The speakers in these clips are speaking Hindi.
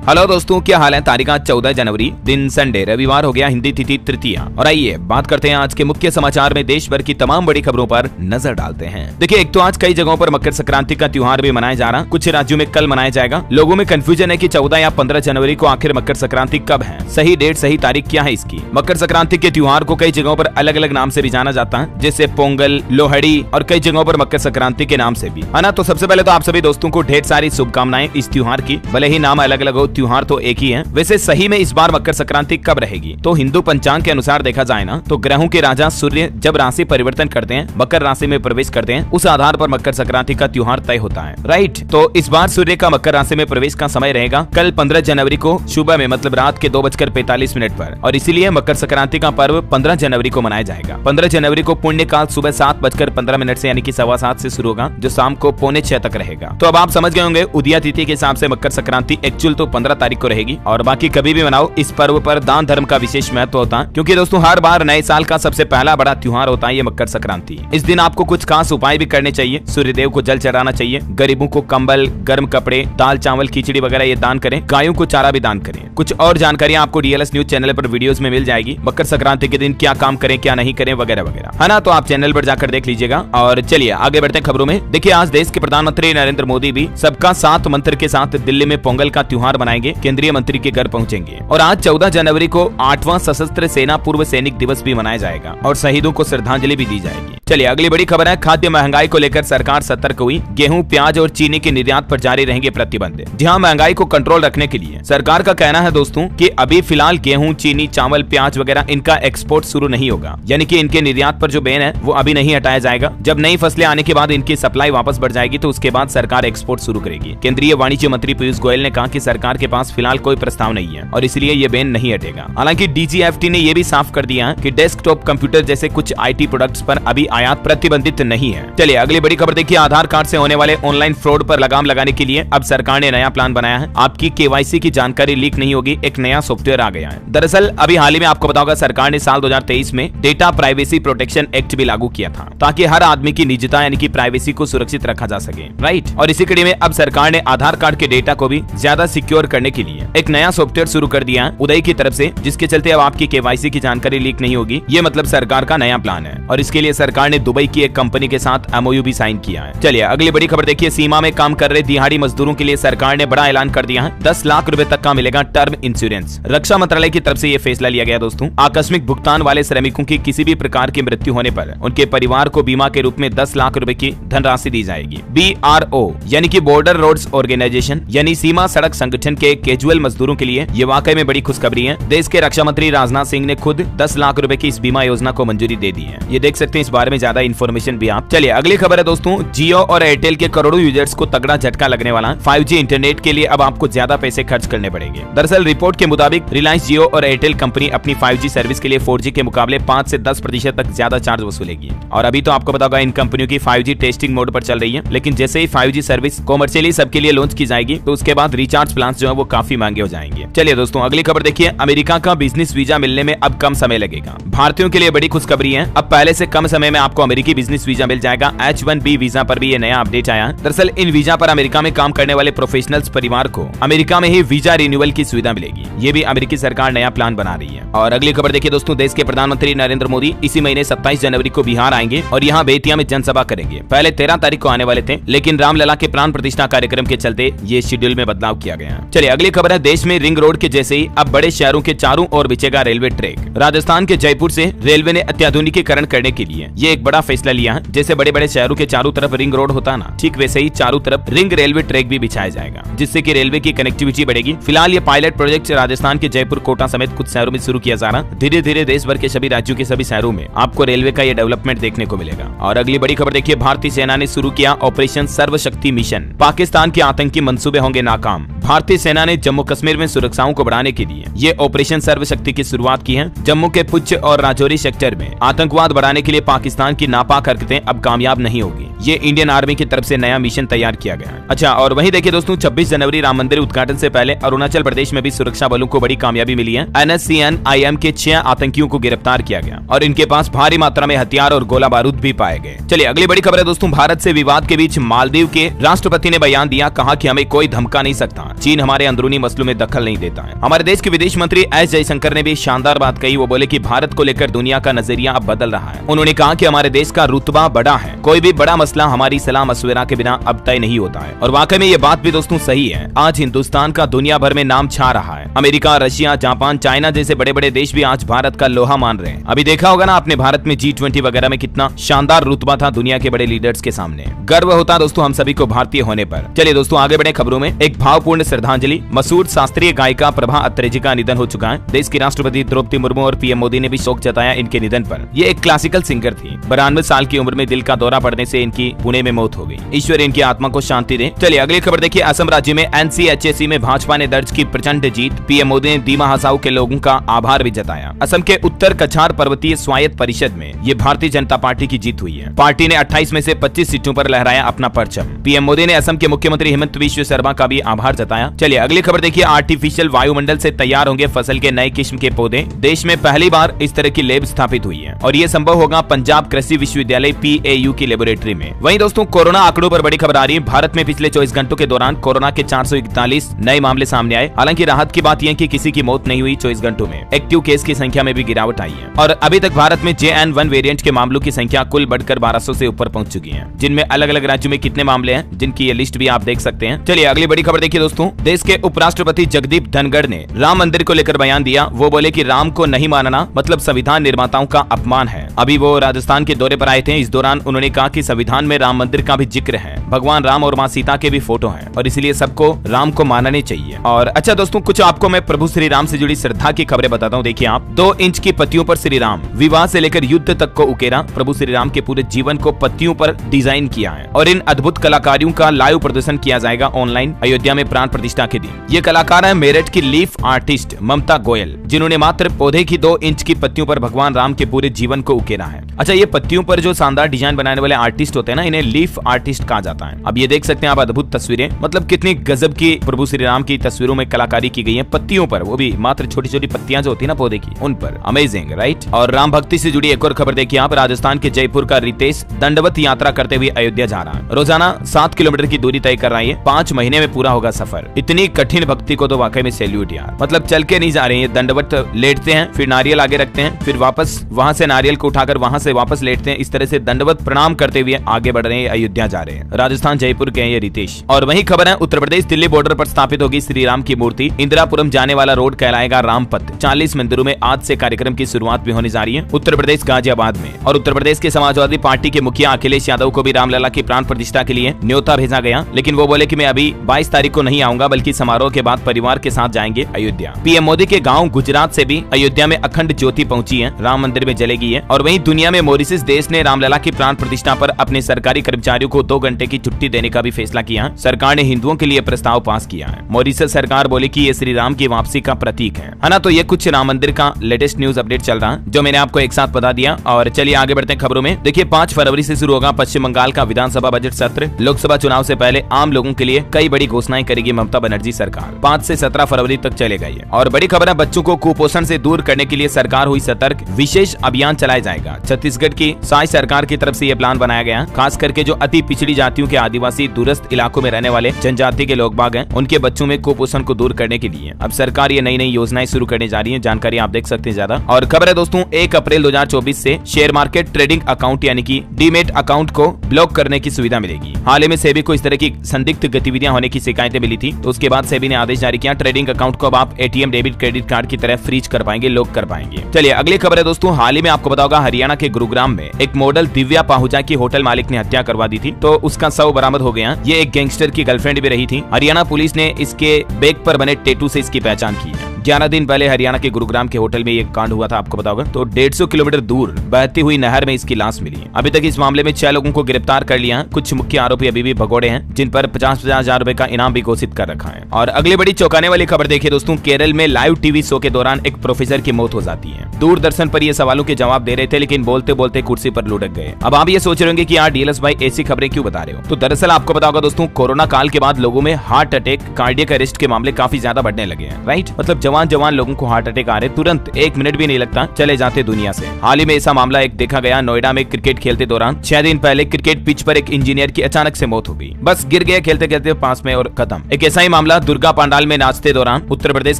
हेलो दोस्तों, क्या हाल है। तारीख आज 14 जनवरी, दिन संडे, रविवार हो गया, हिंदी तिथि तृतीया। और आइए बात करते हैं आज के मुख्य समाचार में देश भर की तमाम बड़ी खबरों पर नजर डालते हैं। देखिए, एक तो आज कई जगहों पर मकर संक्रांति का त्योहार भी मनाया जा रहा, कुछ राज्यों में कल मनाया जाएगा। लोगों में कंफ्यूजन है कि 14 या 15 जनवरी को आखिर मकर संक्रांति कब है। सही डेट, सही तारीख क्या है इसकी। मकर संक्रांति के त्योहार को कई जगहों पर अलग अलग नाम से भी जाना जाता है, जैसे पोंगल, लोहड़ी और कई जगहों पर मकर संक्रांति के नाम से भी, है ना। तो सबसे पहले तो आप सभी दोस्तों को ढेर सारी शुभकामनाएं इस त्योहार की। भले ही नाम अलग अलग हो, त्योहार तो एक ही है। वैसे सही में इस बार मकर संक्रांति कब रहेगी, तो हिंदू पंचांग के अनुसार देखा जाए ना, तो ग्रहों के राजा सूर्य जब राशि परिवर्तन करते हैं, मकर राशि में प्रवेश करते हैं, उस आधार पर मकर संक्रांति का त्योहार तय होता है, राइट। तो इस बार सूर्य का मकर राशि में प्रवेश का समय रहेगा कल 15 जनवरी को सुबह में, मतलब रात के 2:45 पर, और इसीलिए मकर संक्रांति का पर्व 15 जनवरी को मनाया जाएगा। 15 जनवरी को पुण्य काल सुबह 7:15 से यानी कि 7:15 से शुरू होगा, जो शाम को 5:45 तक रहेगा। तो अब आप समझ गए होंगे, उदया तिथि के हिसाब से मकर संक्रांति एक्चुअल तो 15 तारीख को रहेगी, और बाकी कभी भी मनाओ, इस पर्व पर दान धर्म का विशेष महत्व होता है, क्योंकि दोस्तों हर बार नए साल का सबसे पहला बड़ा त्योहार होता है ये मकर संक्रांति। इस दिन आपको कुछ खास उपाय भी करने चाहिए। सूर्यदेव को जल चढ़ाना चाहिए, गरीबों को कंबल, गर्म कपड़े, दाल चावल, खिचड़ी वगैरह ये दान करें, गायों को चारा भी दान करें। कुछ और जानकारी आपको डीएलएस न्यूज चैनल पर वीडियोस में मिल जाएगी। मकर संक्रांति के दिन क्या काम करें, क्या नहीं करें वगैरह वगैरह, है ना। तो आप चैनल पर जाकर देख लीजिएगा। और चलिए आगे बढ़ते हैं खबरों में। देखिए, आज देश के प्रधानमंत्री नरेंद्र मोदी भी सबका साथ मंत्र के साथ दिल्ली में पोंगल का त्योहार मनाएंगे, केंद्रीय मंत्री के घर पहुंचेंगे। और आज 14 जनवरी को 8वां सशस्त्र सेना पूर्व सैनिक दिवस भी मनाया जाएगा और शहीदों को श्रद्धांजलि भी दी जाएगी। चलिए अगली बड़ी खबर है, खाद्य महंगाई को लेकर सरकार सतर्क हुई। गेहूं, प्याज और चीनी के निर्यात पर जारी रहेंगे प्रतिबंध। जहां महंगाई को कंट्रोल रखने के लिए सरकार का कहना है दोस्तों कि अभी फिलहाल गेहूं, चीनी, चावल, प्याज वगैरह इनका एक्सपोर्ट शुरू नहीं होगा, यानी कि इनके निर्यात पर जो बैन है वो अभी नहीं हटाया जाएगा। जब नई फसलें आने के बाद इनकी सप्लाई वापस बढ़ जाएगी तो उसके बाद सरकार एक्सपोर्ट शुरू करेगी। केंद्रीय वाणिज्य मंत्री पीयूष गोयल ने कहा कि सरकार के पास फिलहाल कोई प्रस्ताव नहीं है और इसलिए ये बैन नहीं हटेगा। हालांकि डीजीएफटी ने यह भी साफ कर दिया है कि डेस्कटॉप कंप्यूटर जैसे कुछ आईटी प्रोडक्ट्स पर अभी आयात प्रतिबंधित नहीं है। चलिए अगली बड़ी खबर देखिए, आधार कार्ड से होने वाले ऑनलाइन फ्रॉड पर लगाम लगाने के लिए अब सरकार ने नया प्लान बनाया है। आपकी केवाईसी की जानकारी लीक नहीं होगी, एक नया सॉफ्टवेयर आ गया है। दरअसल अभी हाल ही में आपको बताओगे, सरकार ने साल 2023 में डेटा प्राइवेसी प्रोटेक्शन एक्ट भी लागू किया था, ताकि हर आदमी की निजता यानी कि प्राइवेसी को सुरक्षित रखा जा सके, राइट। और इसी कड़ी में अब सरकार ने आधार कार्ड के डेटा को भी ज्यादा सिक्योर करने के लिए एक नया सॉफ्टवेयर शुरू कर दिया है उदय की तरफ से, जिसके चलते अब आपकी केवाईसी की जानकारी लीक नहीं होगी। ये मतलब सरकार का नया प्लान है और इसके लिए सरकार ने दुबई की एक कंपनी के साथ एमओयू भी साइन किया है। चलिए अगली बड़ी खबर देखिए, सीमा में काम कर रहे दिहाड़ी मजदूरों के लिए सरकार ने बड़ा ऐलान कर दिया है। 10 लाख रुपए तक का मिलेगा टर्म इंश्योरेंस। रक्षा मंत्रालय की तरफ से ये फैसला लिया गया दोस्तों। आकस्मिक भुगतान वाले श्रमिकों की किसी भी प्रकार की मृत्यु होने पर उनके परिवार को बीमा के रूप में 10 लाख रुपए की धनराशि दी जाएगी। BRO यानी कि बॉर्डर रोड्स ऑर्गेनाइजेशन यानी सीमा सड़क संगठन के कैजुअल मजदूरों के लिए ये वाकई में बड़ी खुशखबरी है। देश के रक्षा मंत्री राजनाथ सिंह ने खुद 10 लाख रुपए की इस बीमा योजना को मंजूरी दे दी है। ये देख सकते हैं इस बारे में ज्यादा इन्फॉर्मेशन भी आप। चलिए अगली खबर है दोस्तों, जियो और एयरटेल के करोड़ों यूजर्स को तगड़ा झटका लगने वाला। 5G इंटरनेट के लिए अब आपको ज्यादा पैसे खर्च करने पड़ेंगे। दरअसल रिपोर्ट के मुताबिक रिलायंस जियो और एयरटेल कंपनी अपनी 5G सर्विस के लिए 4G के मुकाबले 5 से 10% तक ज्यादा चार्ज वसूलेगी। और अभी तो आपको बताओगा इन कंपनियों की 5G टेस्टिंग मोड पर चल रही है, लेकिन जैसे ही 5G सर्विस कॉमर्शियली सबके लिए लॉन्च की जाएगी तो उसके बाद रिचार्ज प्लान जो है वो काफी महंगे हो जाएंगे। चलिए दोस्तों अगली खबर देखिए, अमेरिका का बिजनेस वीजा मिलने में अब कम समय लगेगा। भारतीयों के लिए बड़ी खुशखबरी है, अब पहले से कम समय में आपको अमेरिकी बिजनेस वीजा मिल जाएगा। H1B वीजा पर भी ये नया अपडेट आया है। दरअसल इन वीजा पर अमेरिका में काम करने वाले प्रोफेशनल्स परिवार को अमेरिका में ही वीजा रिन्यूअल की सुविधा मिलेगी। ये भी अमेरिकी सरकार नया प्लान बना रही है। और अगली खबर देखिए दोस्तों, देश के प्रधानमंत्री नरेंद्र मोदी इसी महीने 27 जनवरी को बिहार आएंगे और यहाँ बेतिया में जनसभा करेंगे। पहले 13 तारीख को आने वाले थे, लेकिन रामलला के प्राण प्रतिष्ठा कार्यक्रम के चलते ये शेड्यूल में बदलाव किया गया। चलिए अगली खबर है, देश में रिंग रोड के जैसे ही अब बड़े शहरों के चारों ओर बिछेगा रेलवे ट्रैक। राजस्थान के जयपुर से रेलवे ने अत्याधुनिकीकरण करने के लिए ये एक बड़ा फैसला लिया है। जैसे बड़े बड़े शहरों के चारों तरफ रिंग रोड होता है ना, ठीक वैसे ही चारों तरफ रिंग रेलवे ट्रैक भी बिछाया जाएगा, जिससे कि रेलवे की कनेक्टिविटी बढ़ेगी। फिलहाल ये पायलट प्रोजेक्ट राजस्थान के जयपुर, कोटा समेत कुछ शहरों में शुरू किया जा रहा। धीरे धीरे देश भर के सभी राज्यों के सभी शहरों में आपको रेलवे का ये डेवलपमेंट देखने को मिलेगा। और अगली बड़ी खबर देखिए, भारतीय सेना ने शुरू किया ऑपरेशन सर्वशक्ति मिशन। पाकिस्तान के आतंकी मंसूबे होंगे नाकाम। भारतीय सेना ने जम्मू कश्मीर में सुरक्षाओं को बढ़ाने के लिए ये ऑपरेशन सर्वशक्ति की शुरुआत की है। जम्मू के पुंछ और राजौरी सेक्टर में आतंकवाद बढ़ाने के लिए पाकिस्तान की नापाक हरकतें अब कामयाब नहीं होगी। ये इंडियन आर्मी की तरफ से नया मिशन तैयार किया गया है। अच्छा, और वहीं देखिए दोस्तों 26 जनवरी राम मंदिर उद्घाटन से पहले अरुणाचल प्रदेश में भी सुरक्षा बलों को बड़ी कामयाबी मिली है। NSCN-IM के 6 आतंकियों को गिरफ्तार किया गया और इनके पास भारी मात्रा में हथियार और गोला बारूद भी पाए गए। चलिए अगली बड़ी खबर है दोस्तों, भारत से विवाद के बीच मालदीव के राष्ट्रपति ने बयान दिया, कहा कि हमें कोई धमका नहीं सकता, चीन हमारे अंदरूनी मसलों में दखल नहीं देता है। हमारे देश के विदेश मंत्री एस जयशंकर ने भी शानदार बात कही। वो बोले कि भारत को लेकर दुनिया का नजरिया अब बदल रहा है। उन्होंने कहा कि हमारे देश का रुतबा बड़ा है, कोई भी बड़ा मसला हमारी सलाह मशवरा के बिना अब तय नहीं होता है। और वाकई में ये बात भी दोस्तों सही है। आज हिंदुस्तान का दुनिया भर में नाम छा रहा है। अमेरिका, रशिया, जापान, चाइना जैसे बड़े बड़े देश भी आज भारत का लोहा मान रहे हैं। अभी देखा होगा ना आपने भारत में G20 वगैरह में कितना शानदार रुतबा था दुनिया के बड़े लीडर्स के सामने। गर्व होता दोस्तों हम सभी को भारतीय होने पर। चलिए दोस्तों आगे बढ़े खबरों में। एक भावपूर्ण श्रद्धांजलि, मशहूर शास्त्रीय गायिका प्रभा अत्रेजी का निधन हो चुका है। देश की राष्ट्रपति द्रौपदी मुर्मू और पीएम मोदी ने भी शोक जताया इनके निधन पर। ये एक क्लासिकल सिंगर थी। 92 साल की उम्र में दिल का दौरा पड़ने से इनकी पुणे में मौत हो गई। ईश्वर इनकी आत्मा को शांति दे। चलिए अगली खबर देखिए, असम राज्य में NCHAC में भाजपा ने दर्ज की प्रचंड जीत। पीएम मोदी ने दीमा हसाऊ के लोगों का आभार भी जताया। असम के उत्तर कछार पर्वतीय स्वायत्त परिषद में ये भारतीय जनता पार्टी की जीत हुई है। पार्टी ने 28 में से 25 सीटों पर लहराया अपना परचम। पीएम मोदी ने असम के मुख्यमंत्री हेमंत बिस्वा शर्मा का भी आभार जताया। चलिए अगली खबर देखिए, आर्टिफिशियल वायुमंडल से तैयार होंगे फसल के नए किस्म के पौधे। देश में पहली बार इस तरह की लैब स्थापित हुई है और ये संभव होगा पंजाब कृषि विश्वविद्यालय PAU की लेबोरेटरी में। वहीं दोस्तों कोरोना आंकड़ों पर बड़ी खबर आ रही है। भारत में पिछले 24 घंटों के दौरान कोरोना के 441 नए मामले सामने आए। हालांकि राहत की बात यह कि किसी की मौत नहीं हुई 24 घंटों में। एक्टिव केस की संख्या में भी गिरावट आई है और अभी तक भारत में JN1 वेरिएंट के मामलों की संख्या कुल बढ़कर 1200 से ऊपर पहुंच चुकी है, जिनमें अलग अलग राज्यों में कितने मामले हैं जिनकी ये लिस्ट भी आप देख सकते हैं। चलिए अगली बड़ी खबर देखिए दोस्तों, देश के उपराष्ट्रपति जगदीप धनखड़ ने राम मंदिर को लेकर बयान दिया। वो बोले कि राम को नहीं मानना मतलब संविधान निर्माताओं का अपमान है। अभी वो राजस्थान के दौरे पर आए थे। इस दौरान उन्होंने कहा कि संविधान में राम मंदिर का भी जिक्र है, भगवान राम और माँ सीता के भी फोटो हैं और इसलिए सबको राम को मानने चाहिए। और अच्छा दोस्तों कुछ आपको मैं प्रभु श्री राम से जुड़ी श्रद्धा की खबरें बताता हूँ। देखिए आप, 2 इंच की पत्तियों पर श्री राम, विवाह से लेकर युद्ध तक को उकेरा। प्रभु श्री राम के पूरे जीवन को पत्तियों पर डिजाइन किया है और इन अद्भुत कलाकारियों का लाइव प्रदर्शन किया जाएगा ऑनलाइन अयोध्या में प्राण प्रतिष्ठा के दिन। ये कलाकार है मेरठ की लीफ आर्टिस्ट ममता गोयल, जिन्होंने मात्र पौधे की 2 इंच की पत्तियों पर भगवान राम के पूरे जीवन को उकेरा है। अच्छा, ये पत्तियों पर जो शानदार डिजाइन बनाने वाले आर्टिस्ट होते हैं ना, इन्हें लीफ आर्टिस्ट कहा जाता है। अब ये देख सकते हैं आप अद्भुत तस्वीरें, मतलब कितनी गजब की प्रभु श्री राम की तस्वीरों में कलाकारी की गई है पत्तियों पर, वो भी मात्र छोटी छोटी पत्तियां जो होती है ना पौधे की, उन पर। Amazing right. और राम भक्ति से जुड़ी एक और खबर देखिए आप, राजस्थान के जयपुर का रितेश दंडवत यात्रा करते हुए अयोध्या जा रहा है। रोजाना 7 किलोमीटर की दूरी तय कर रहा है। 5 महीने में पूरा होगा सफर। इतनी कठिन भक्ति को तो वाकई में सैल्यूट यार। मतलब चल के नहीं जा रहे हैं, दंडवत लेटते हैं, फिर नारियल आगे रखते हैं, फिर वापस वहां से नारियल को उठाकर वहां से वापस लेटते हैं। इस तरह से दंडवत प्रणाम करते हुए आगे बढ़ रहे हैं, अयोध्या जा रहे हैं। राजस्थान जयपुर के हैं ये रितेश। और वही खबर है, उत्तर प्रदेश दिल्ली बॉर्डर पर स्थापित होगी श्री राम की मूर्ति। इंदिरापुरम जाने वाला रोड कहलाएगा रामपथ। 40 मंदिरों में आज से कार्यक्रम की शुरुआत भी होने जा रही है उत्तर प्रदेश गाजियाबाद में। और उत्तर प्रदेश के समाजवादी पार्टी के मुखिया अखिलेश यादव को भी रामलला की प्राण प्रतिष्ठा के लिए न्योता भेजा गया, लेकिन वो बोले कि मैं अभी 22 तारीख को नहीं आऊंगा, बल्कि समारोह के बाद परिवार के साथ जाएंगे अयोध्या। पीएम मोदी के गांव गुजरात से भी अयोध्या में अखंड ज्योति पहुंची है, राम मंदिर में जलेगी है। और वहीं दुनिया में मॉरिशस देश ने रामलला की प्राण प्रतिष्ठा पर अपने सरकारी कर्मचारियों को 2 घंटे की छुट्टी देने का भी फैसला किया। सरकार ने हिंदुओं के लिए प्रस्ताव पास किया है। मॉरिशस सरकार बोली कि ये श्री राम की वापसी का प्रतीक है ना। तो ये कुछ राम मंदिर का लेटेस्ट न्यूज अपडेट चल रहा है जो मैंने आपको एक साथ बता दिया। और चलिए आगे बढ़ते हैं खबरों में। देखिए 5 फरवरी से शुरू होगा पश्चिम बंगाल का विधानसभा बजट सत्र। लोकसभा चुनाव से पहले आम लोगों के लिए कई बड़ी घोषणाएं करेगी ममता बनर्जी सरकार। 5 से 17 फरवरी तक चलेगा ये। और बड़ी खबर है, बच्चों को कुपोषण से दूर करने के लिए सरकार हुई सतर्क, विशेष अभियान चलाया जाएगा। छत्तीसगढ़ की साई सरकार की तरफ से ये प्लान बनाया गया। खास करके जो अति पिछड़ी जातियों के आदिवासी दूरस्थ इलाकों में रहने वाले जनजाति के लोग बाग हैं, उनके बच्चों में कुपोषण को दूर करने के लिए अब सरकार ये नई नई योजनाएं शुरू करने जा रही है। जानकारी आप देख सकते हैं ज्यादा। और खबर है दोस्तों, 1 अप्रैल 2024 से शेयर मार्केट ट्रेडिंग अकाउंट यानी कि डीमेट अकाउंट को ब्लॉक करने की सुविधा मिलेगी। हाल ही में सेबी को इस तरह की संदिग्ध गतिविधियां होने की शिकायतें मिली थी, तो उसके बाद सेबी ने आदेश जारी किया। ट्रेडिंग अकाउंट को अब आप एटीएम, डेबिट, क्रेडिट कार्ड की तरह फ्रीज कर पाएंगे, लॉक कर पाएंगे। चलिए अगली खबर है दोस्तों, हाल ही में आपको बताओगा हरियाणा के गुरुग्राम में एक मॉडल दिव्या पाहुजा की होटल मालिक ने हत्या करवा दी थी, तो उसका शव बरामद हो गया। ये एक गैंगस्टर की गर्लफ्रेंड भी रही थी। हरियाणा पुलिस ने इसके बैग पर बने टैटू से इसकी पहचान की है। 11 दिन पहले हरियाणा के गुरुग्राम के होटल में ये कांड हुआ था, आपको पता होगा। तो 150 किलोमीटर दूर बहती हुई नहर में इसकी लाश मिली। अभी तक इस मामले में 6 लोगों को गिरफ्तार कर लिया है। कुछ मुख्य आरोपी अभी भी भगोड़े हैं, जिन पर 50-50 हजार रुपए का इनाम भी घोषित कर रखा है। और अगली बड़ी चौंकाने वाली खबर देखिए दोस्तों, केरल में लाइव टीवी शो के दौरान एक प्रोफेसर की मौत हो जाती है। दूरदर्शन पर ये सवालों के जवाब दे रहे थे, लेकिन बोलते बोलते कुर्सी पर लुढ़क गए। अब आप ये सोच रहे होंगे कि यार डीएलएस भाई ऐसी खबरें क्यों बता रहे हो। तो दरअसल आपको पता होगा दोस्तों, कोरोना काल के बाद लोगों में हार्ट अटैक, कार्डियक अरेस्ट के मामले काफी ज्यादा बढ़ने लगे हैं, राइट। मतलब जवान लोगों को हार्ट अटैक आ रहे, तुरंत 1 मिनट भी नहीं लगता चले जाते दुनिया से। हाल ही में ऐसा मामला एक देखा गया नोएडा में। क्रिकेट खेलते दौरान 6 दिन पहले क्रिकेट पिच पर एक इंजीनियर की अचानक से मौत हो गई। बस गिर गए खेलते खेलते पास में और खत्म। एक ऐसा ही मामला दुर्गा पंडाल में नाचते दौरान उत्तर प्रदेश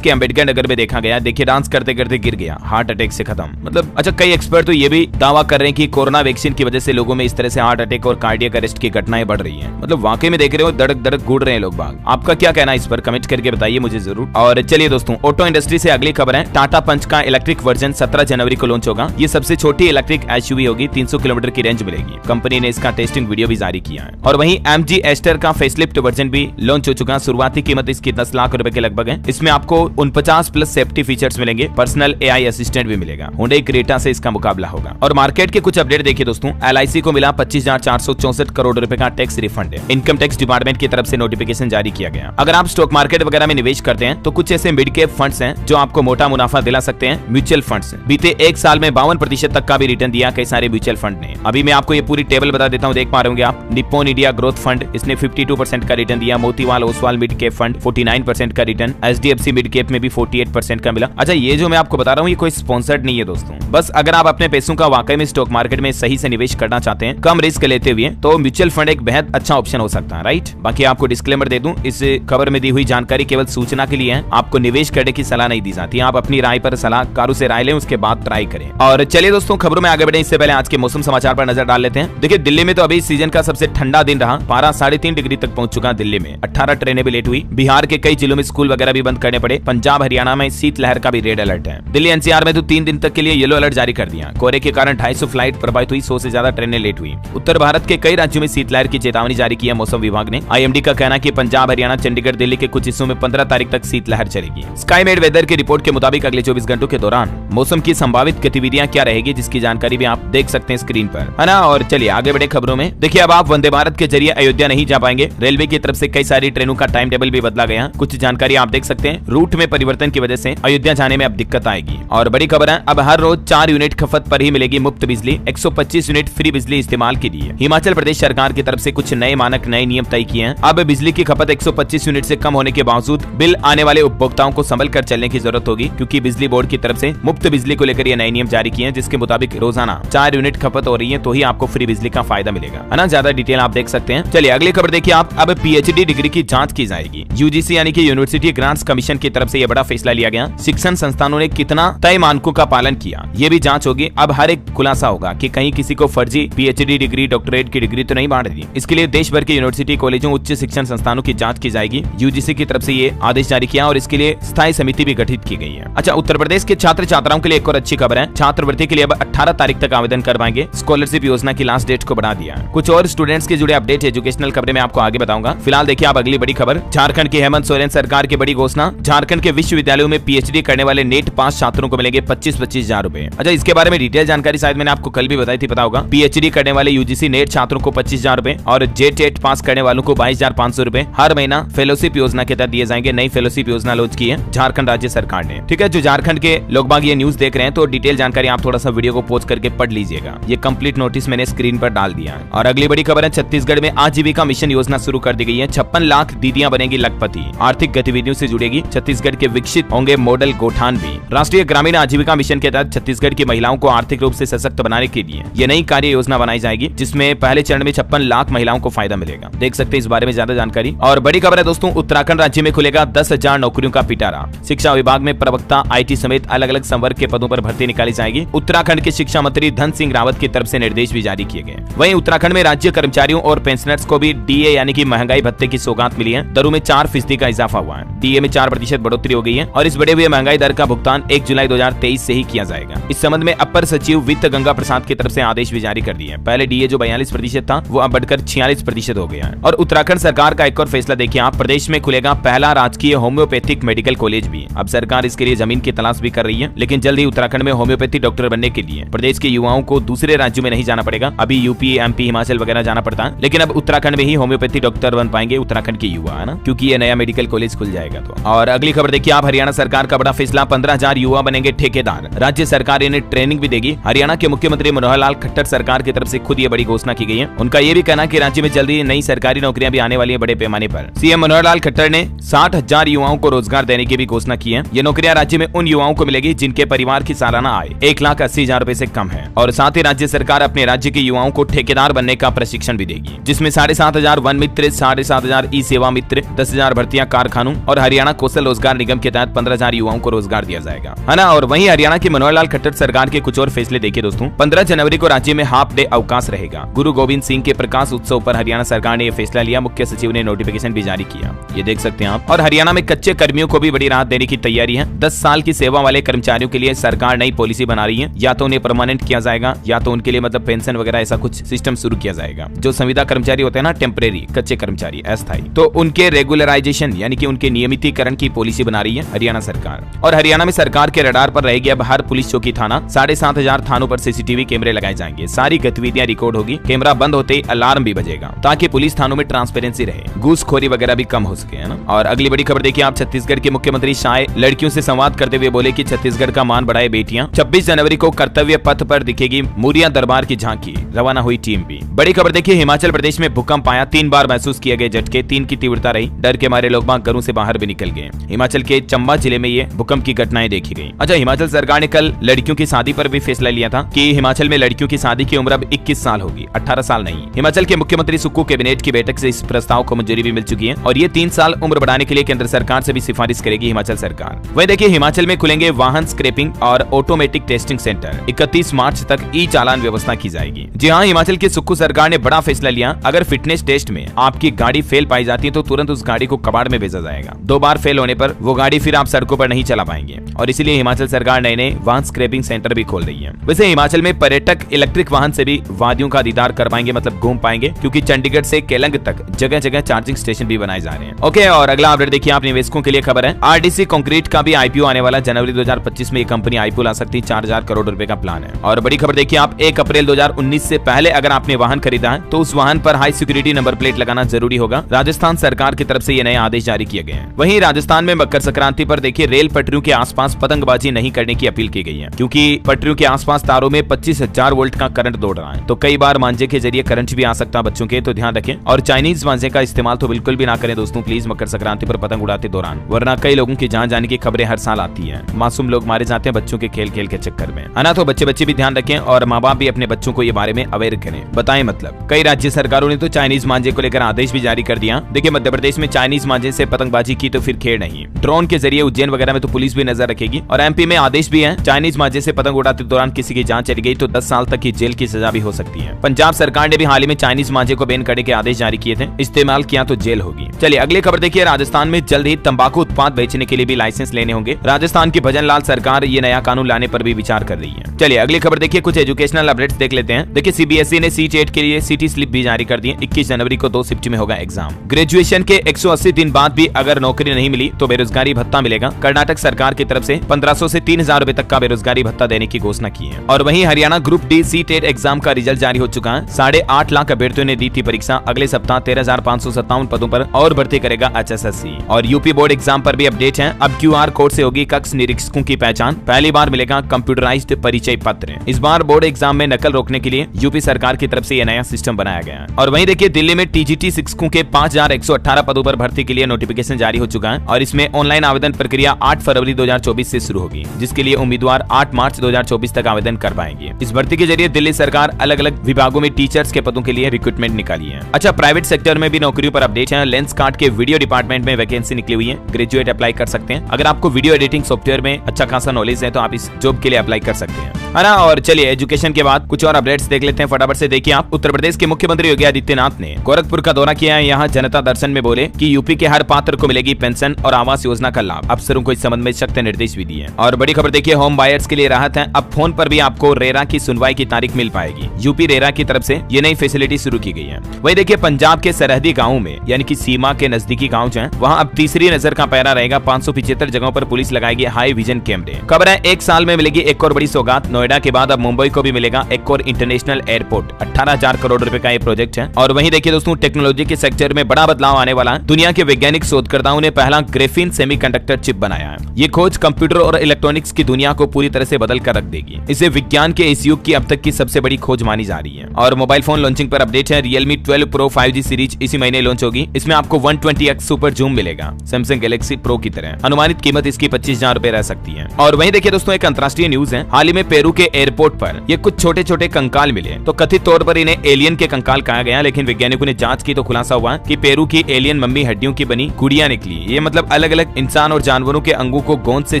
के अंबेडकर नगर में देखा गया। देखिए डांस करते करते गिर गया, हार्ट अटैक से खत्म। मतलब अच्छा, कई एक्सपर्ट तो ये भी दावा कर रहे हैं कि कोरोना वैक्सीन की वजह से लोगों में इस तरह से हार्ट अटैक और कार्डियक अरेस्ट की घटनाएं बढ़ रही हैं। मतलब वाकई में देख रहे हो, धड़क धड़क गुड़ रहे हैं लोग बाग। आपका क्या कहना है इस पर, कमेंट करके बताइए मुझे जरूर। और चलिए दोस्तों, ऑटो इंडस्ट्री से अगली खबर है। टाटा पंच का इलेक्ट्रिक वर्जन 17 जनवरी को लॉन्च होगा। ये सबसे छोटी इलेक्ट्रिक एसयूवी होगी, 300 किलोमीटर की रेंज मिलेगी। कंपनी ने इसका टेस्टिंग वीडियो भी जारी किया है। और वहीं MG एस्टर का फेसलिफ्ट वर्जन भी लॉन्च हो चुका। शुरुआती कीमत इसकी 10 लाख रुपए के लगभग है। इसमें आपको 49+ सेफ्टी फीचर्स मिलेंगे, पर्सनल AI असिस्टेंट भी मिलेगा। हुंडई क्रेटा से इसका मुकाबला होगा। और मार्केट के कुछ अपडेट देखिए दोस्तों, LIC को मिला 25,464 करोड़ रुपए का टैक्स रिफंड है। इनकम टैक्स डिपार्टमेंट की तरफ से नोटिफिकेशन जारी किया गया। अगर आप स्टॉक मार्केट वगैरह में निवेश करते हैं तो कुछ ऐसे मिड कैप फंड्स हैं जो आपको मोटा मुनाफा दिला सकते हैं। म्यूचुअल फंड्स बीते 1 साल में 52% तक का भी रिटर्न दिया कई सारे म्यूचुअल फंड ने। अभी मैं आपको ये पूरी टेबल बता देता हूँ, देख पा रहे होंगे आप। निप्पॉन इंडिया ग्रोथ फंड, इसने 52% का रिटर्न दिया। Motilal Oswal mid cap fund 49% का रिटर्न। HDFC मिड कैप में भी 48% का मिला। अच्छा, ये जो मैं आपको बता रहा हूँ ये कोई स्पॉन्सर्ड नहीं है दोस्तों। बस अगर आप अपने पैसों का वाकई में स्टॉक मार्केट में सही से निवेश करना चाहते हैं, कम रिस्क लेते हुए, तो म्यूचुअल फंड एक बेहद अच्छा ऑप्शन हो सकता है, राइट। बाकी आपको डिस्क्लेमर दे दूं, इस खबर में दी हुई जानकारी केवल सूचना के लिए है। आपको निवेश करने की सलाह नहीं दी जाती। आप अपनी राय पर सलाहकारों से राय लें, उसके बाद ट्राई करें। और चलिए दोस्तों, खबरों में आगे बढ़े इससे पहले आज के मौसम समाचार पर नजर डाल लेते हैं। देखिए दिल्ली में तो अभी सीजन का सबसे ठंडा दिन रहा। पारा 3.5 डिग्री तक पहुंच चुका दिल्ली में। 18 ट्रेनें भी लेट हुई। बिहार के कई जिलों में स्कूल वगैरह भी बंद करने पड़े। पंजाब हरियाणा में शीतलहर का भी रेड अलर्ट है। दिल्ली NCR में तो 3 दिन तक के लिए येलो अलर्ट जारी कर दिया। कोहरे के कारण 250 फ्लाइट प्रभावित हुई, 100 से ज्यादा ट्रेनें लेट हुई। उत्तर भारत के कई राज्यों में शीतलहर की चेतावनी जारी की है मौसम विभाग ने। IMD का कहना है कि पंजाब हरियाणा चंडीगढ़ दिल्ली के कुछ हिस्सों में 15 तारीख तक शीतलहर चलेगी। स्काईमेड वेदर की रिपोर्ट के मुताबिक अगले 24 घंटों के दौरान मौसम की संभावित गतिविधियां क्या रहेगी, जिसकी जानकारी भी आप देख सकते हैं स्क्रीन पर, है ना। और चलिए आगे बढ़े खबरों में। देखिए अब आप वंदे भारत के जरिए अयोध्या नहीं जा पाएंगे। रेलवे की तरफ से कई सारी ट्रेनों का टाइम टेबल भी बदला गया। कुछ जानकारी आप देख सकते हैं। रूट में परिवर्तन की वजह से अयोध्या जाने में अब दिक्कत आएगी। और बड़ी खबर है, अब हर रोज 4 यूनिट खपत पर ही मिलेगी मुफ्त बिजली। 125 यूनिट फ्री बिजली इस्तेमाल के लिए हिमाचल प्रदेश सरकार की तरफ से कुछ नए मानक, नए नियम तय किए हैं। अब बिजली की खपत 125 यूनिट से कम होने के बावजूद बिल आने वाले उपभोक्ताओं को संभल कर चलने की जरूरत होगी, क्योंकि बिजली बोर्ड की तरफ से मुफ्त बिजली को लेकर ये नए नियम जारी किए हैं, जिसके मुताबिक रोजाना 4 यूनिट खपत हो रही है तो ही आपको फ्री बिजली का फायदा मिलेगा, है ना। ज्यादा डिटेल आप देख सकते हैं। चलिए अगली खबर देखिए आप। अब PhD डिग्री की जांच की जाएगी। UGC यानी कि यूनिवर्सिटी ग्रांट्स कमीशन की तरफ से यह बड़ा फैसला लिया गया। शिक्षण संस्थानों ने कितना तय मानकों का पालन किया, ये भी जांच होगी। अब हर एक खुलासा होगा कि कहीं किसी को फर्जी PhD डिग्री, डॉक्टरेट की डिग्री तो नहीं बांट दी। इसके लिए देश भर के यूनिवर्सिटी, कॉलेजों, उच्च शिक्षण संस्थानों की जांच की जाएगी। UGC की तरफ से ये आदेश जारी किया और इसके लिए स्थायी समिति भी गठित की गई है। अच्छा, उत्तर प्रदेश के छात्र छात्राओं के लिए एक और अच्छी खबर है। छात्रवृत्ति के लिए अब 18 तारीख तक आवेदन कर पाएंगे। स्कॉलरशिप योजना की लास्ट डेट को बढ़ा दिया। कुछ और स्टूडेंट्स के जुड़े अपडेट एजुकेशनल खबरें मैं आपको आगे बताऊंगा। फिलहाल देखिए आप अगली बड़ी खबर। झारखंड की हेमंत सोरेन सरकार की बड़ी घोषणा। झारखंड के विश्वविद्यालयों में PhD करने वाले नेट पास छात्रों को मिलेंगे 25-25 हजार रुपए। अच्छा, इसके बारे में डिटेल जानकारी शायद मैंने आपको कल भी बताई थी, पता होगा। PhD करने वाले UGC नेट छात्रों को 25,000 रुपए और JTET पास करने वालों को 22,500 रुपए हर महीना फेलोशिप योजना के तहत दिए जाएंगे। नई फेलोशिप योजना लॉन्च की है झारखंड राज्य सरकार ने। ठीक है, जो झारखंड के लोग बाग ये न्यूज देख रहे हैं तो डिटेल जानकारी आप थोड़ा सा वीडियो को पॉज करके पढ़ लीजिएगा। ये कंप्लीट नोटिस मैंने स्क्रीन पर डाल दिया है। और अगली बड़ी खबर है, छत्तीसगढ़ में आजीविका मिशन योजना शुरू कर दी गई है। 56 लाख दीदियां बनेगी लखपति। आर्थिक गतिविधियों से जुड़ेगी। छत्तीसगढ़ के विकसित होंगे मॉडल गोठान भी। राष्ट्रीय ग्रामीण आजीविका मिशन के तहत छत्तीसगढ़ की महिलाओं को आर्थिक रूप से सशक्त बनाने के लिए ये नई कार्य योजना बनाई जाएगी, जिसमें पहले चरण में 56 लाख महिलाओं को फायदा मिलेगा। देख सकते हैं इस बारे में ज्यादा जानकारी। और बड़ी खबर है दोस्तों, उत्तराखंड राज्य में खुलेगा 10,000 नौकरियों का पिटारा। शिक्षा विभाग में प्रवक्ता, IT समेत अलग अलग संवर्ग वर्ग के पदों पर भर्ती निकाली जाएगी। उत्तराखंड के शिक्षा मंत्री धन सिंह रावत की तरफ से निर्देश भी जारी किए गए। वहीं उत्तराखंड में राज्य कर्मचारियों और पेंशनर्स को भी डीए यानी कि महंगाई भत्ते की सौगात मिली है। दरों में 4% का इजाफा हुआ है। डीए में 4% बढ़ोतरी हो गई है और इस बढ़े हुए महंगाई दर का भुगतान 1 जुलाई 2023 से ही किया जाएगा। इस संबंध में अपर सचिव वित्त गंगा प्रसाद की तरफ से आदेश भी जारी कर दिए हैं। पहले डीए जो 42% था वो अब बढ़कर 46% हो गया है। और उत्तराखंड सरकार का एक और फैसला देखिए आप, प्रदेश में खुलेगा पहला राजकीय होम्योपैथिक मेडिकल कॉलेज भी। अब सरकार इसके लिए जमीन की तलाश भी कर रही है, लेकिन जल्द ही उत्तराखंड में होम्योपैथी डॉक्टर बनने के लिए प्रदेश के युवाओं को दूसरे राज्यों में नहीं जाना पड़ेगा। अभी यूपी, एमपी, हिमाचल वगैरह जाना पड़ता है, लेकिन अब उत्तराखंड में ही होम्योपैथी डॉक्टर बन पाएंगे उत्तराखंड के युवा, है ना, क्योंकि ये नया मेडिकल कॉलेज खुल जाएगा। तो और अगली खबर देखिए आप, हरियाणा सरकार का बड़ा फैसला, 15,000 युवा बनेंगे ठेकेदार। राज्य सरकार इन्हें ट्रेनिंग भी देगी। हरियाणा के मुख्यमंत्री मनोहर लाल खट्टर सरकार की तरफ से खुद ये बड़ी घोषणा की गई है। उनका ये भी कहना कि राज्य में जल्दी नई सरकारी नौकरियां भी आने वाली है बड़े पैमाने पर। सीएम मनोहर लाल खट्टर ने 60,000 युवाओं को रोजगार देने की भी घोषणा की है। ये नौकरियां राज्य में उन युवाओं को मिलेगी जिनके परिवार की सालाना आय 1,80,000 रुपए से कम है। और साथ ही राज्य सरकार अपने राज्य के युवाओं को ठेकेदार बनने का प्रशिक्षण भी देगी, जिसमें 7,500 वन मित्र, 7,500 ई सेवा मित्र, 10,000 भर्तियां कारखानों और हरियाणा कौशल रोजगार निगम के तहत 15,000 युवाओं को रोजगार दिया जाएगा, है ना। और वहीं हरियाणा के मनोहर लाल खट्टर सरकार के कुछ और फैसले देखिए दोस्तों। 15 जनवरी को राज्य में हाफ डे अवकाश रहेगा। गुरु गोविंद सिंह के प्रकाश उत्सव पर हरियाणा सरकार ने यह फैसला लिया। मुख्य सचिव ने नोटिफिकेशन भी जारी किया, ये देख सकते हैं आप। और हरियाणा में कच्चे कर्मियों को भी बड़ी राहत देने की तैयारी है। 10 साल की सेवा वाले कर्मचारियों के लिए सरकार नई पॉलिसी बना रही है। या तो उन्हें परमानेंट किया जाएगा या तो उनके लिए मतलब पेंशन वगैरह ऐसा कुछ सिस्टम शुरू किया जाएगा। जो संविदा कर्मचारी होते हैं ना, टेम्परेरी कच्चे कर्मचारी, अस्थायी, तो उनके रेगुलराइजेशन यानी कि उनके नियमितीकरण की पॉलिसी बना रही है हरियाणा सरकार। और हरियाणा में सरकार के रडार पर रहेगी अब हर पुलिस चौकी थाना। 7,500 थानों पर सीसीटीवी कैमरे लगाए जाएंगे। सारी गतिविधियां रिकॉर्ड होगी। कैमरा बंद होते ही अलार्म भी बजेगा ताकि पुलिस थानों में ट्रांसपेरेंसी रहे, घूसखोरी वगैरह भी कम हो सके, है ना। और अगली बड़ी खबर देखिए आप, छत्तीसगढ़ के मुख्यमंत्री शाह लड़कियों से संवाद करते हुए बोले कि छत्तीसगढ़ का मान बढ़ाए बेटियां। 26 जनवरी को कर्तव्य पथ पर दिखेगी मुरिया दरबार की झांकी, रवाना हुई टीम भी। बड़ी खबर देखिए, हिमाचल प्रदेश में भूकंप आया, 3 बार महसूस किए गए झटके, 3 की तीव्रता रही। डर के मारे लोग घरों से बाहर भी निकल गए। हिमाचल के चंबा जिले में ये भूकंप की घटनाएं देखी गई। अच्छा, हिमाचल सरकार ने कल लड़कियों की शादी पर भी फैसला लिया था कि हिमाचल में लड़कियों की शादी की उम्र अब 21 साल होगी, 18 साल नहीं। हिमाचल के मुख्यमंत्री सुक्खू कैबिनेट की बैठक से इस प्रस्ताव को मंजूरी भी मिल चुकी है और ये 3 साल उम्र बढ़ाने के लिए केंद्र सरकार से भी सिफारिश करेगी हिमाचल सरकार। वहीं देखिए, हिमाचल में खुलेंगे वाहन स्क्रैपिंग और ऑटोमेटिक टेस्टिंग सेंटर। 31 मार्च तक ई चालान व्यवस्था की जाएगी। जी हाँ, हिमाचल की सुक्खू सरकार ने बड़ा फैसला लिया। अगर फिटनेस टेस्ट में आपकी गाड़ी फेल पाई जाती है तो तुरंत उस गाड़ी को कबाड़ में भेजा जाएगा। 2 बार फेल होने पर वो गाड़ी फिर आप सड़कों पर नहीं चला पाएंगे और इसीलिए हिमाचल सरकार नए नए वाहन स्क्रैपिंग सेंटर भी खोल रही है। वैसे हिमाचल में पर्यटक इलेक्ट्रिक वाहन से भी वादियों का दीदार कर पाएंगे, मतलब घूम पाएंगे, क्योंकि चंडीगढ़ से केलंग तक जगह जगह चार्जिंग स्टेशन भी बनाए जा रहे हैं। ओके, और अगला अपडेट देखिए आप, निवेशकों के लिए खबर है। आरडीसी कंक्रीट का भी आईपीओ आने वाला। जनवरी 2025 में ये कंपनी आईपीओ ला सकती है। 4,000 करोड़ रुपए का प्लान है। और बड़ी खबर देखिए आप, 1 अप्रैल 2019 से पहले अगर आपने वाहन खरीदा है तो उस वाहन पर हाई सिक्योरिटी नंबर प्लेट लगाना जरूरी होगा। राजस्थान सरकार की तरफ से ये नए आदेश जारी किए गए हैं। वहीं राजस्थान में मकर संक्रांति पर देखिए रेल पटरियों के आसपास पतंगबाजी नहीं करने की अपील की गई है, क्योंकि पटरियों के आसपास तारों में 25,000 वोल्ट का करंट दौड़ रहा है, तो कई बार मांझे के जरिए करंट भी आ सकता है बच्चों के, तो ध्यान रखें। और चाइनीज मांझे का इस्तेमाल तो बिल्कुल भी ना करें दोस्तों प्लीज मकर संक्रांति पर पतंग उड़ाते दौरान, वरना कई लोगों की जान जाने की खबरें हर साल आती है। मासूम लोग मारे जाते हैं बच्चों के खेल खेल के चक्कर में, है ना। तो बच्चे भी ध्यान रखें और माँ बाप भी अपने बच्चों को ये बारे में अवेयर करें, बताएं। मतलब कई राज्य सरकारों ने तो चाइनीज मांझे को लेकर आदेश भी जारी कर दिया। देखिए, मध्य प्रदेश में चाइनीज मांझे से पतंगबाजी की तो फिर खेड़ नहीं। ड्रोन के जरिए उज्जैन वगैरह में तो पुलिस भी नजर रखेगी। और एमपी में आदेश भी है, चाइनीज मांझे से पतंग उड़ाते दौरान किसी की जान चली गई तो 10 साल तक की जेल की सजा भी हो सकती है। पंजाब सरकार ने भी हाल ही में चाइनीज मांझे को बैन करने के आदेश जारी किए थे, इस्तेमाल किया तो जेल होगी। चलिए अगली खबर देखिए, राजस्थान में जल्द ही तंबाकू उत्पाद बेचने के लिए भी लाइसेंस लेने होंगे। राजस्थान की भजन लाल सरकार ये नया कानून लाने पर भी विचार कर रही है। चलिए अगली खबर देखिए, कुछ एजुकेशनल अपडेट्स देख लेते हैं। देखिए, सीबीएसई ने सीटेट के लिए सिटी स्लिप भी जारी कर दी है। 21 जनवरी को 2 शिफ्ट में होगा एग्जाम। ग्रेजुएशन के 180 दिन बाद भी अगर नौकरी नहीं मिली तो बेरोजगारी भत्ता मिलेगा। कर्नाटक सरकार की तरफ से 1500 से 3,000 रुपए तक का बेरोजगारी भत्ता देने की घोषणा की है। और वहीं Haryana group D CTET exam का रिजल्ट जारी हो चुका है। 8.5 लाख अभ्यर्थियों ने दी थी परीक्षा। अगले सप्ताह 13,557 पदों पर और भर्ती करेगा HSSC। और यूपी बोर्ड एग्जाम पर भी अपडेट है। अब QR कोड से होगी कक्ष निरीक्षकों की पहचान। पहली बार मिलेगा कंप्यूटराइज्ड परिचय परिचय पत्र। इस बार बोर्ड एग्जाम में नकल रोकने के लिए यूपी सरकार की तरफ से यह नया सिस्टम बनाया गया है। और वहीं देखिए दिल्ली में टीजीटी शिक्षकों के 5118 पदों पर भर्ती के लिए नोटिफिकेशन जारी हो चुका है और इसमें ऑनलाइन आवेदन प्रक्रिया 8 फरवरी 2024 से शुरू होगी, जिसके लिए उम्मीदवार 8 मार्च 2024 तक आवेदन कर पाएंगे। इस भर्ती के जरिए दिल्ली सरकार अलग अलग विभागों में टीचर्स के पदों के लिए रिक्रूटमेंट निकाली है। अच्छा, प्राइवेट सेक्टर में भी नौकरियों पर अपडेट है। लेंस कार्ड के वीडियो डिपार्टमेंट में वैकेंसी निकली हुई है, ग्रेजुएट अप्लाई कर सकते हैं। अगर आपको वीडियो एडिटिंग सॉफ्टवेयर में अच्छा खासा नॉलेज है तो आप इस जॉब के लिए अप्लाई कर सकते हैं, है ना। और चलिए एजुकेशन के बाद कुछ और अपडेट्स देख लेते हैं फटाफट से। देखिए आप, उत्तर प्रदेश के मुख्यमंत्री योगी आदित्यनाथ ने गोरखपुर का दौरा किया है। यहाँ जनता दर्शन में बोले कि यूपी के हर पात्र को मिलेगी पेंशन और आवास योजना का लाभ। अफसरों को इस संबंध में सख्त निर्देश भी दिए। और बड़ी खबर देखिए, होम बायर्स के लिए राहत है। अब फोन पर भी आपको रेरा की सुनवाई की तारीख मिल पाएगी। यूपी रेरा की तरफ से ये नई फैसिलिटी शुरू की गई है। वही देखिए पंजाब के सरहदी गाँव में यानी कि सीमा के नजदीकी गाँव जो है वहाँ अब तीसरी नजर का पैरा रहेगा। 575 जगहों पर पुलिस लगाएगी हाई विजन कैमरे। खबर है एक साल में मिलेगी एक और बड़ी सौगात। नोएडा के बाद अब मुंबई को भी मिलेगा एक और इंटरनेशनल एयरपोर्ट। 18,000 करोड़ रुपए का ये प्रोजेक्ट है। और वहीं देखिए दोस्तों, टेक्नोलॉजी के सेक्टर में बड़ा बदलाव आने वाला है। दुनिया के वैज्ञानिक शोधकर्ताओं ने पहला ग्रेफीन सेमीकंडक्टर चिप बनाया है। ये खोज कंप्यूटर और इलेक्ट्रॉनिक्स की दुनिया को पूरी तरह से बदल कर रख देगी। इसे विज्ञान के इस युग की अब तक की सबसे बड़ी खोज मानी जा रही है। और मोबाइल फोन लॉन्चिंग पर अपडेट है। Realme 12 Pro 5G सीरीज इसी महीने लॉन्च होगी। इसमें आपको 120x सुपर जूम मिलेगा, सैमसंग गैलेक्सी प्रो की तरह। अनुमानित कीमत इसकी 25,000 रुपए रह सकती है। और वहीं देखिए दोस्तों, एक अंतर्राष्ट्रीय न्यूज है। हाल ही में पेरू के एयरपोर्ट पर ये कुछ छोटे छोटे कंकाल मिले, तो कथित तौर पर इन्हें एलियन के कंकाल कहा गया, लेकिन वैज्ञानिकों ने जांच की तो खुलासा हुआ कि पेरू की एलियन मम्मी हड्डियों की बनी गुड़िया निकली। ये मतलब अलग अलग इंसान और जानवरों के अंगों को गोंद से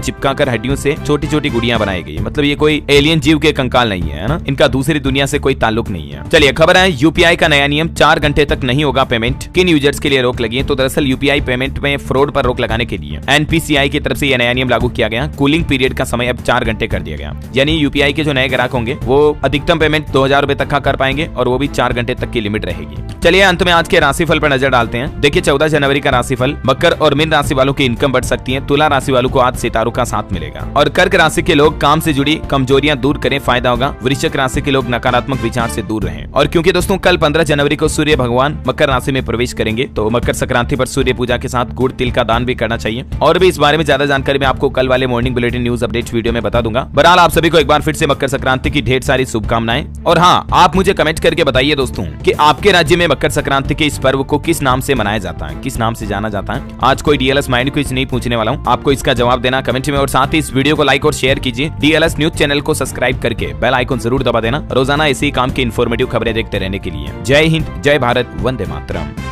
चिपकाकर हड्डियों से छोटी छोटी गुड़िया बनाई गई। मतलब ये कोई एलियन जीव के कंकाल नहीं है ना, इनका दूसरी दुनिया से कोई ताल्लुक नहीं है। चलिए खबर है, यूपीआई का नया नियम, 4 घंटे तक नहीं होगा पेमेंट। किन यूजर्स के लिए रोक लगी है? तो दरअसल यूपीआई पेमेंट में फ्रॉड पर रोक लगाने के लिए एनपीसीआई की तरफ से यह नया नियम लागू किया गया। कूलिंग पीरियड का समय अब 4 घंटे कर दिया गया, यानी यूपीआई के जो नए ग्राहक होंगे वो अधिकतम पेमेंट 2,000 रुपए तक का कर पाएंगे और वो भी 4 घंटे तक की लिमिट रहेगी। चलिए अंत में आज के राशिफल पर नजर डालते हैं। देखिए 14 जनवरी का राशिफल, मकर और मीन राशि वालों की इनकम बढ़ सकती है। तुला राशि वालों को आज सितारों का साथ मिलेगा। और कर्क राशि के लोग काम से जुड़ी कमजोरियां दूर करें, फायदा होगा। वृश्चिक राशि के लोग नकारात्मक विचार से दूर रहें। और क्योंकि दोस्तों कल 15 जनवरी को सूर्य भगवान मकर राशि में प्रवेश करेंगे, तो मकर संक्रांति पर सूर्य पूजा के साथ गुड़ तिल का दान भी करना चाहिए। और भी इस बारे में ज्यादा जानकारी मैं आपको कल वाले morning bulletin news update video में बता दूंगा। बहरहाल आप सभी को एक बार फिर से मकर संक्रांति की ढेर सारी शुभकामनाएं। और हाँ, आप मुझे कमेंट करके बताइए दोस्तों कि आपके राज्य में मकर संक्रांति के इस पर्व को किस नाम से मनाया जाता है, किस नाम से जाना जाता है। आज कोई डीएलएस माइंड क्विज नहीं पूछने वाला हूँ, आपको इसका जवाब देना कमेंट में। और साथ ही इस वीडियो को लाइक और शेयर कीजिए। डीएलएस न्यूज चैनल को सब्सक्राइब करके बेल आइकन जरूर दबा देना, रोजाना इसी काम की इन्फॉर्मेटिव खबरें देखते रहने के लिए। जय हिंद, जय भारत, वंदे मातरम।